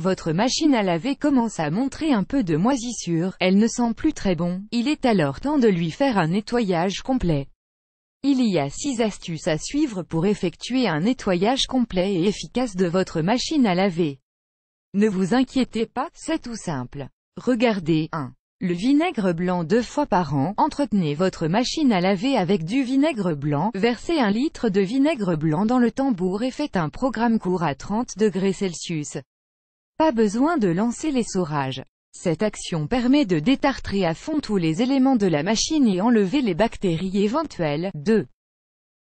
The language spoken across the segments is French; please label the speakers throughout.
Speaker 1: Votre machine à laver commence à montrer un peu de moisissure, elle ne sent plus très bon, il est alors temps de lui faire un nettoyage complet. Il y a 6 astuces à suivre pour effectuer un nettoyage complet et efficace de votre machine à laver. Ne vous inquiétez pas, c'est tout simple. Regardez. 1. Le vinaigre blanc 2 fois par an. Entretenez votre machine à laver avec du vinaigre blanc. Versez 1 litre de vinaigre blanc dans le tambour et faites un programme court à 30 degrés Celsius. Pas besoin de lancer l'essorage. Cette action permet de détartrer à fond tous les éléments de la machine et enlever les bactéries éventuelles. 2.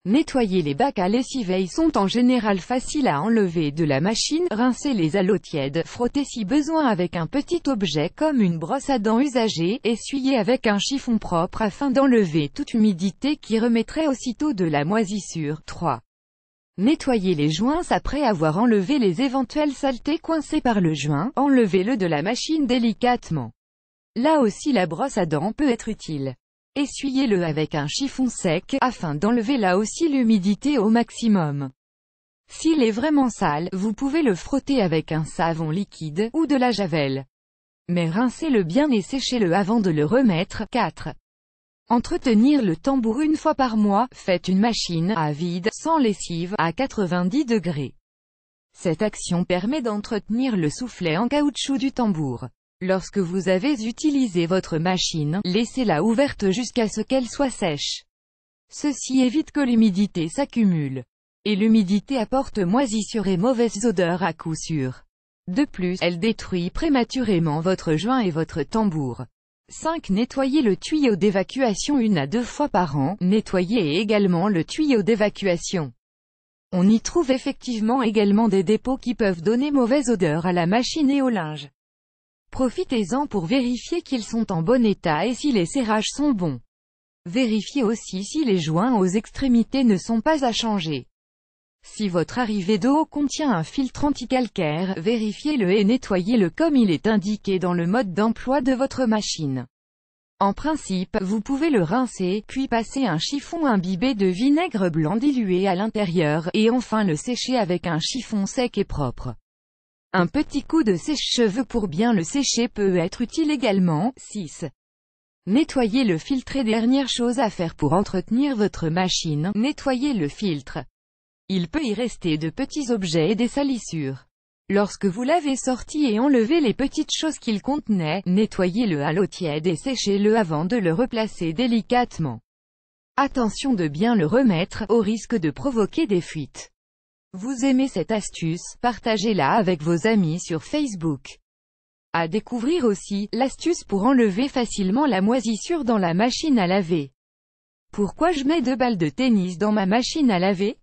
Speaker 1: Nettoyer les bacs à lessive. Ils sont en général faciles à enlever de la machine. Rincez-les à l'eau tiède, frottez si besoin avec un petit objet comme une brosse à dents usagée, essuyez avec un chiffon propre afin d'enlever toute humidité qui remettrait aussitôt de la moisissure. 3. Nettoyez les joints après avoir enlevé les éventuelles saletés coincées par le joint. Enlevez-le de la machine délicatement. Là aussi la brosse à dents peut être utile. Essuyez-le avec un chiffon sec, afin d'enlever là aussi l'humidité au maximum. S'il est vraiment sale, vous pouvez le frotter avec un savon liquide, ou de la javel. Mais rincez-le bien et séchez-le avant de le remettre. 4. Entretenir le tambour 1 fois par mois. Faites une machine à vide, sans lessive, à 90 degrés. Cette action permet d'entretenir le soufflet en caoutchouc du tambour. Lorsque vous avez utilisé votre machine, laissez-la ouverte jusqu'à ce qu'elle soit sèche. Ceci évite que l'humidité s'accumule. Et l'humidité apporte moisissure et mauvaise odeur à coup sûr. De plus, elle détruit prématurément votre joint et votre tambour. 5. Nettoyez le tuyau d'évacuation 1 à 2 fois par an. Nettoyez également le tuyau d'évacuation. On y trouve effectivement également des dépôts qui peuvent donner mauvaise odeur à la machine et au linge. Profitez-en pour vérifier qu'ils sont en bon état et si les serrages sont bons. Vérifiez aussi si les joints aux extrémités ne sont pas à changer. Si votre arrivée d'eau contient un filtre anticalcaire, vérifiez-le et nettoyez-le comme il est indiqué dans le mode d'emploi de votre machine. En principe, vous pouvez le rincer, puis passer un chiffon imbibé de vinaigre blanc dilué à l'intérieur, et enfin le sécher avec un chiffon sec et propre. Un petit coup de sèche-cheveux pour bien le sécher peut être utile également. 6. Nettoyez le filtre. Et dernière chose à faire pour entretenir votre machine, nettoyez le filtre. Il peut y rester de petits objets et des salissures. Lorsque vous l'avez sorti et enlevé les petites choses qu'il contenait, nettoyez-le à l'eau tiède et séchez-le avant de le replacer délicatement. Attention de bien le remettre, au risque de provoquer des fuites. Vous aimez cette astuce, partagez-la avec vos amis sur Facebook. À découvrir aussi, l'astuce pour enlever facilement la moisissure dans la machine à laver. Pourquoi je mets 2 balles de tennis dans ma machine à laver?